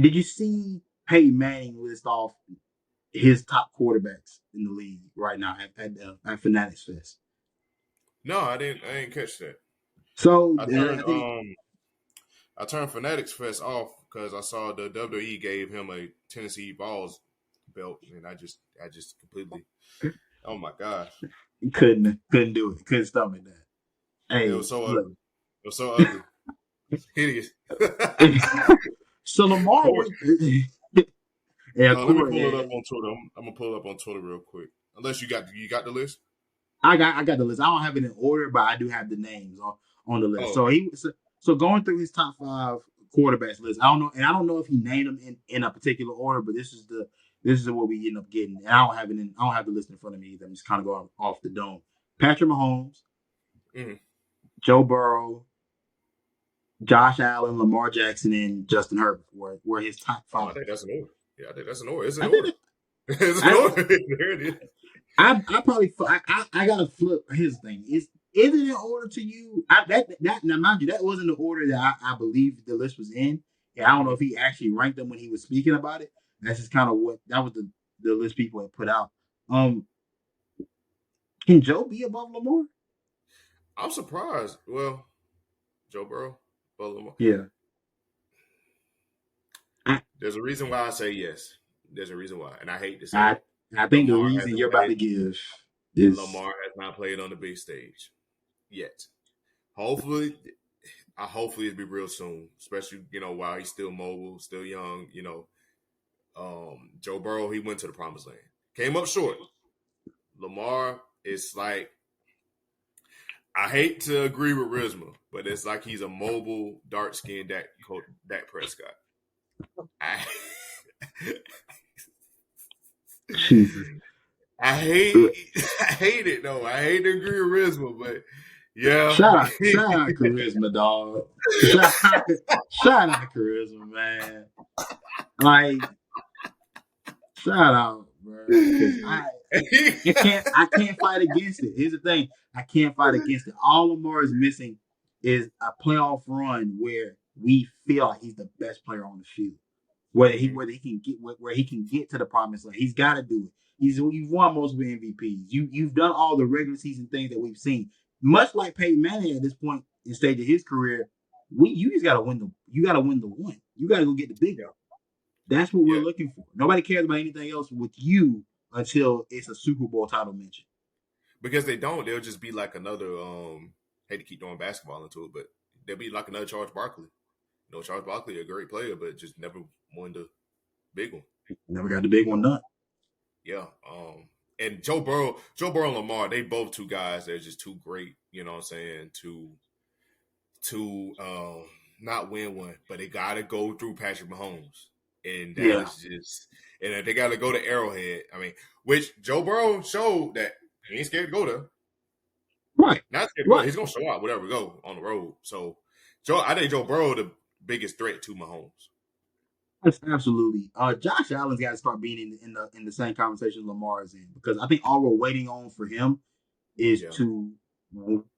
Did you see Peyton Manning list off his top quarterbacks in the league right now at Fanatics Fest? No, I didn't. I didn't catch that. So I I turned think I turned Fanatics Fest off because I saw the WWE gave him a Tennessee Balls belt, and I just completely. Oh my gosh, he couldn't do it. Couldn't stomach that. it Hey, was so look. ugly. It was so ugly, hideous. So Lamar Corey, went. Yeah, let me Corey. pull it up Yeah, on Twitter. I'm gonna pull it up on Twitter real quick. Unless you got the list. I got the list. I don't have it in order, but I do have the names on the list. Oh, So okay. so going through his top five quarterbacks list. I don't know if he named them in a particular order, but this is what we end up getting. And I don't have the list in front of me either. I'm just kind of going off the dome. Patrick Mahomes, Mhm. Joe Burrow, Josh Allen, Lamar Jackson, and Justin Herbert were his top Oh, I five. think that's an order. Yeah, I think that's an order. It's an I think order. that, It's an I order. There it is. I probably I gotta flip his thing. Is it in order to you? That now mind you, that wasn't the order that I believe the list was in. And I don't know if Mhm. he actually ranked them when he was speaking about it. That's just kind of what that was the list people had put out. Um, can Joe be above Lamar? I'm surprised. Well, Joe Burrow, Lamar. Yeah, I There's a reason why I say yes. There's a reason why, and I hate to say I, it. I think the Lamar reason hasn't you're about played. to give is Lamar has not played on the big stage yet. Hopefully, hopefully it'll be real soon. Especially while he's still mobile, still young. Joe Burrow, he went to the promised land, came up short. Lamar is like, I hate to agree with Rizma, but it's like he's a mobile, dark skinned Dak Prescott. I, Jesus. I hate I hate it though. I hate to agree with Rizma, but yeah. Shout out charisma, dog. Shout out charisma, man. Like shout out, bro. Because I can't fight against it. Here's the thing: I can't fight against it. All Lamar is missing is a playoff run where we feel like he's the best player on the field. Mhm. Whether he can get where he can get to the promised land, he's got to do it. You've won multiple MVPs. You've done all the regular season things that we've seen. Much like Peyton Manning at this point in stage of his career, you just got to win the one. You got to go get the big Yeah, one. That's what we're yeah. looking for. Nobody cares about anything else with you until it's a Super Bowl title mention. Because they don't, they'll just be like another. Hate to keep throwing basketball into it, but they'll be like another Charles Barkley. Charles Barkley, a great player, but just never won the big one. Never got the big one done. Yeah. And Joe Burrow and Lamar, they both two guys that are just too great, what I'm saying, to not win one, but they gotta go through Patrick Mahomes. And that Yeah. is just and they gotta go to Arrowhead. I mean, which Joe Burrow showed that he ain't scared to go there. Right. Not scared to go. Right. He's gonna show out whatever we go on the road. So I think Joe Burrow the biggest threat to Mahomes. That's absolutely. Josh Allen's got to start being in the same conversation Lamar is in because I think all we're waiting on for him is Yeah. to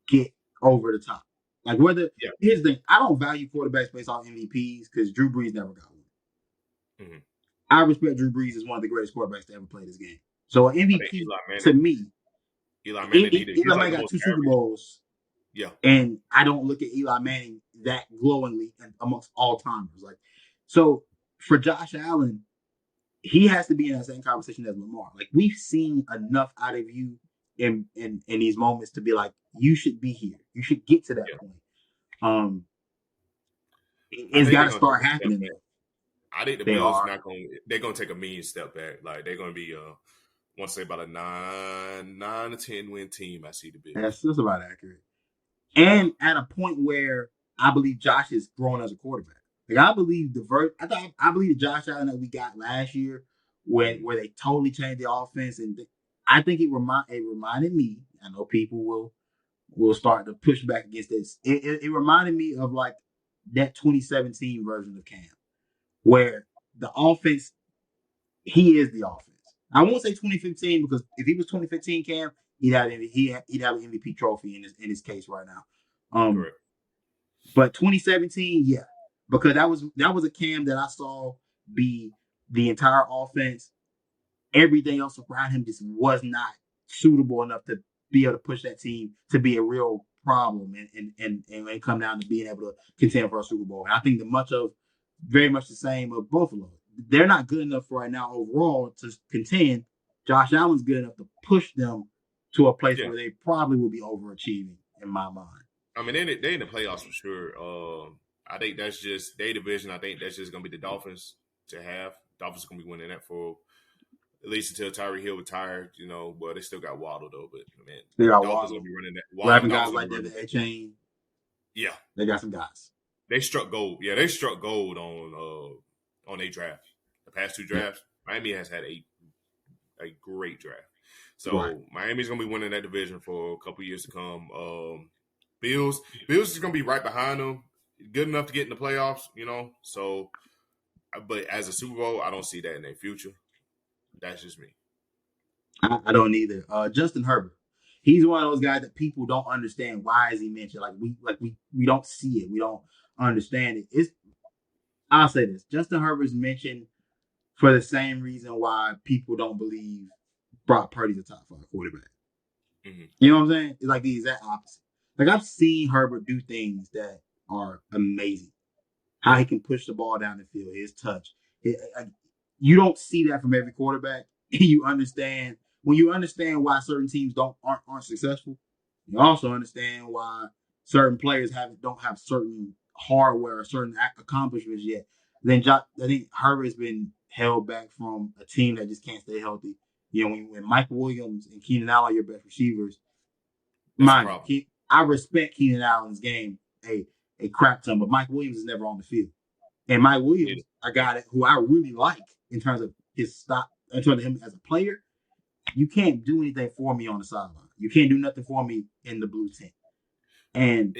get over the top. Like whether Yeah. here's the thing, I don't value quarterbacks based on MVPs because Drew Brees never got one. Mm-hmm. I respect Drew Brees as one of the greatest quarterbacks to ever play this game. So an I think MVP to me, Eli Manning needed. He's Eli like Manning the got most two Super average. Bowls, Yeah. and I don't look at Eli Manning that glowingly amongst all timers. Like so for Josh Allen, he has to be in that same conversation as Lamar. Like we've seen enough out of you in these moments to be like, you should be here. You should get to that Yeah. point. I It's think got they're to gonna take start a step happening back. though. I think the They Bills are. not gonna. They're gonna take a mean step back. Like they're gonna be. Want to say about a 9 to 10 win team. I see the Bills. That's about accurate. And at a point where I believe Josh is grown as a quarterback. Like I believe I believe the Josh Allen that we got last year, where they totally changed the offense, and I think it reminded me. I know people will start to push back against this. It reminded me of like that 2017 version of Cam, where the offense, he is the offense. I won't say 2015 because if he was 2015 Cam, he'd have an MVP trophy in his case right now. Correct. But 2017, yeah, because that was a Cam that I saw be the entire offense. Everything else around him just was not suitable enough to be able to push that team to be a real problem and come down to being able to contend for a Super Bowl. And I think very much the same of Buffalo. They're not good enough right now overall to contend. Josh Allen's good enough to push them to a place Yeah. where they probably will be overachieving in my mind. I mean, they in the playoffs for sure. I think that's just their division. I think that's just gonna be the Dolphins to have. Dolphins are gonna be winning that for at least until Tyreek Hill retired. You know, well they still got Waddle though, but man, They got Dolphins gonna Waddle. be running that. Having Dolphins guys gonna like be that, running. the A-Chain, Yeah, they got some guys. they struck gold. Yeah, they struck gold on a draft. The past two Yeah. drafts, Miami has had a great draft. So Right. Miami's gonna be winning that division for a couple years to come. Bills is gonna be right behind them, good enough to get in the playoffs, you know. So, but as a Super Bowl, I don't see that in their future. That's just me. I don't either. Justin Herbert. He's one of those guys that people don't understand. Why is he mentioned? We don't see it. We don't understand it. I'll say this. Justin Herbert's mentioned for the same reason why people don't believe Brock Purdy's a top 5 quarterback. Mm-hmm. You know what I'm saying? It's like the exact opposite. Like I've seen Herbert do things that are amazing. How he can push the ball down the field, his touch. You don't see that from every quarterback. And you understand when you understand why certain teams aren't successful. You also understand why certain players don't have certain hardware or certain accomplishments yet. I think Herbert's been held back from a team that just can't stay healthy. You know, when Mike Williams and Keenan Allen are your best receivers, That's a mind problem. you, I respect Keenan Allen's game a crap ton, but Mike Williams is never on the field. And Mike Williams, a guy who I really like in terms of his stop, in terms of him as a player, you can't do anything for me on the sideline. You can't do nothing for me in the blue tent. And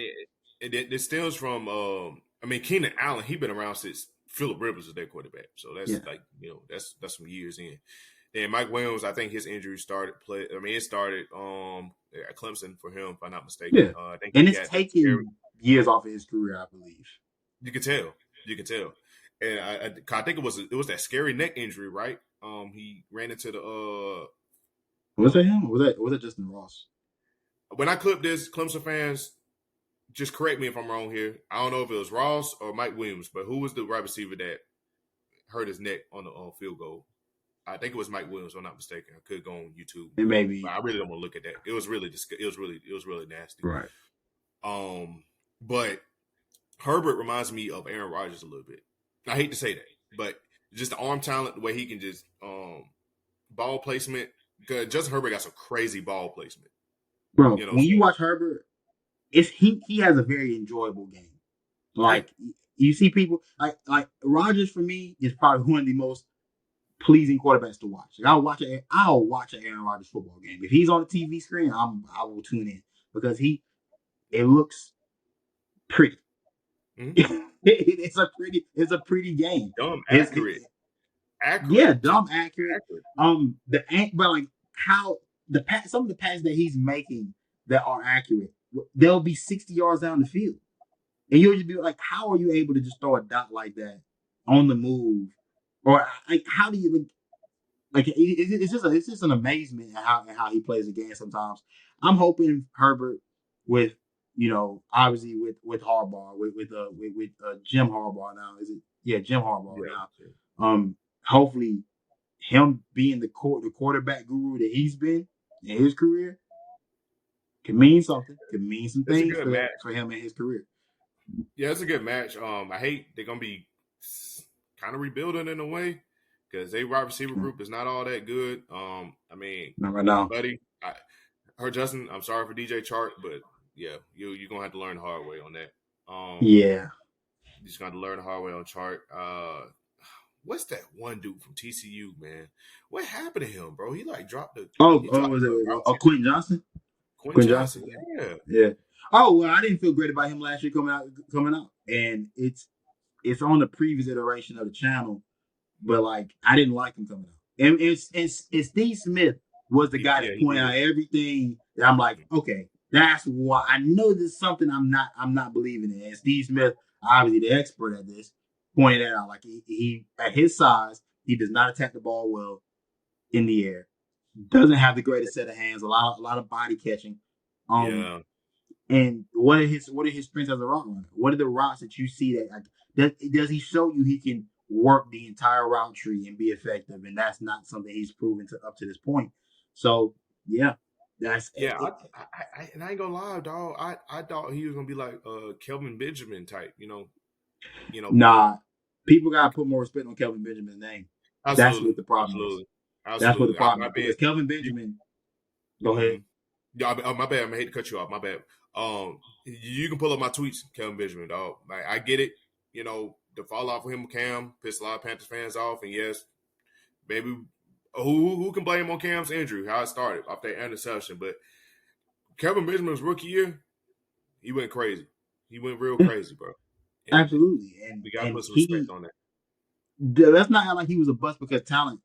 It stems from. I mean, Keenan Allen. He been around since Phillip Rivers was their quarterback. So that's yeah, like that's some years in. Then Mike Williams, I think his injury started it started at Clemson for him, if I'm not mistaken. yeah. I think And he it's got that scary. taken years off of his career, I believe. You can tell. You can tell. And I think it was that scary neck injury, right? He ran into the Was that him? Or was that Justin Ross? when I clip this, Clemson fans, just correct me if I'm wrong here. I don't know if it was Ross or Mike Williams, but who was the wide receiver that hurt his neck on the field goal? I think it was Mike Williams, if I'm not mistaken. I could go on YouTube, It may be. but I really don't want to look at that. It was really nasty. Right. But Herbert reminds me of Aaron Rodgers a little bit. I hate to say that, but just the arm talent, the way he can just ball placement. Because Justin Herbert got some crazy ball placement. Bro, when you watch Herbert, he has a very enjoyable game. Like you see people like Rodgers for me is probably one of the most pleasing quarterbacks to watch. Like, I'll watch an Aaron Rodgers football game. If he's on the TV screen, I will tune in because it looks pretty. Mm-hmm. It's a pretty game. Dumb accurate. Yeah, dumb accurate. But like how some of the passes that he's making that are accurate, they'll be 60 yards down the field. And you'll just be like, how are you able to just throw a dot like that on the move? Or like, how do you like? It's just an amazement at how he plays the game. Sometimes I'm hoping Herbert with obviously with Harbaugh with Jim Harbaugh now Jim Harbaugh now. Hopefully him being the quarterback guru that he's been in his career can mean something. Can mean some things for him in his career. Yeah, it's a good match. I hate they're gonna be kind of rebuilding in a way because their wide receiver group is not all that good. I mean, not right now, buddy. Justin, I'm sorry for DJ Chark, but yeah, you're gonna have to learn the hard way on that. Yeah, you just got to learn the hard way on Chark. What's that one dude from TCU, man? What happened to him, bro? He like dropped the. Was it Quentin Johnson? Quentin Johnson, yeah. Oh well, I didn't feel great about him last year coming out, and it's on the previous iteration of the channel, but like I didn't like him coming out. And it's Steve Smith was the guy that pointed out everything that I'm like, okay, that's why I know there's something I'm not believing in. And Steve Smith, obviously the expert at this, pointed that out. Like he at his size, he does not attack the ball well in the air. Doesn't have the greatest set of hands. A lot of body catching. Um, Yeah. and what are his strengths as a route runner? What are the routes that you see that does he show you he can work the entire route tree and be effective? And that's not something he's proven to up to this point. So yeah, that's Yeah, it. and I ain't gonna lie, dog. I thought he was gonna be like Kelvin Benjamin type, but Nah, people gotta put more respect on Kelvin Benjamin's name. That's absolutely, what the problem is. absolutely, That's what the absolutely. I problem my is bad. because Kelvin Benjamin. Go Mm-hmm. ahead. Yeah, my bad. I hate to cut you off. My bad. You can pull up my tweets, Kelvin Benjamin, dog. Like I get it. The fall off with him, Cam, pissed a lot of Panthers fans off, and yes, maybe who can blame on Cam's injury? How it started off that interception, but Kevin Benjamin's rookie year, he went crazy. He went real crazy, bro. And Absolutely, we got to and put some respect he on that. let's not act like he was a bust because of talent,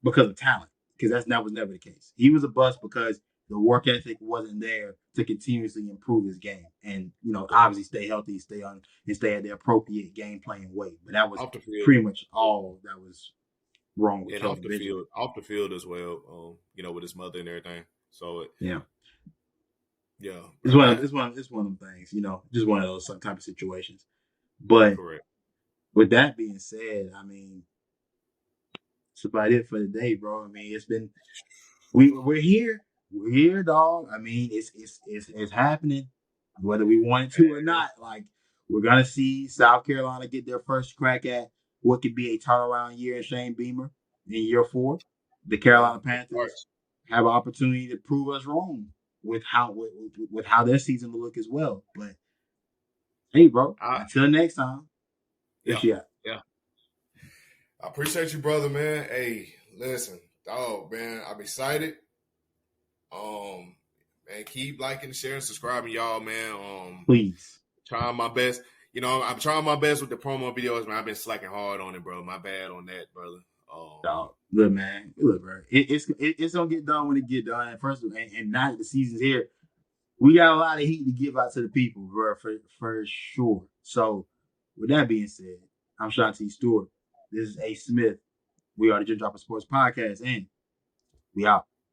because that was never the case. He was a bust because the work ethic wasn't there to continuously improve his game, and Correct. obviously stay healthy, stay on, and stay at the appropriate game playing weight. But that was Off the field pretty much all that was wrong with and off Kelvin the Benjamin. field, off the field as well. With his mother and everything. So Yeah, yeah, it's bro. one of them things. Just one of those type of situations. But Correct. with that being said, I mean, that's about it for the day, bro. I mean, it's been we're here. We're here, dog. I mean, it's happening, whether we want it to or not. Like we're gonna see South Carolina get their first crack at what could be a turnaround year in Shane Beamer in year 4. The Yeah, Carolina it Panthers starts. have an opportunity to prove us wrong with how their season will look as well. But hey, bro, I until next time, yeah, what you got? yeah. I appreciate you, brother, man. Hey, listen, dog, man. I'm excited. Man, keep liking, sharing, subscribing, y'all, man. Please. Trying my best. I'm trying my best with the promo videos, man. I've been slacking hard on it, bro. My bad on that, brother. Dog, look, man, look, bro. It's gonna get done when it get done. And first, and now that the season's here, we got a lot of heat to give out to the people, bro, for sure. So, with that being said, I'm Shanti Stewart. This is A. Smith. We are the Gym Dropper Sports Podcast, and we out.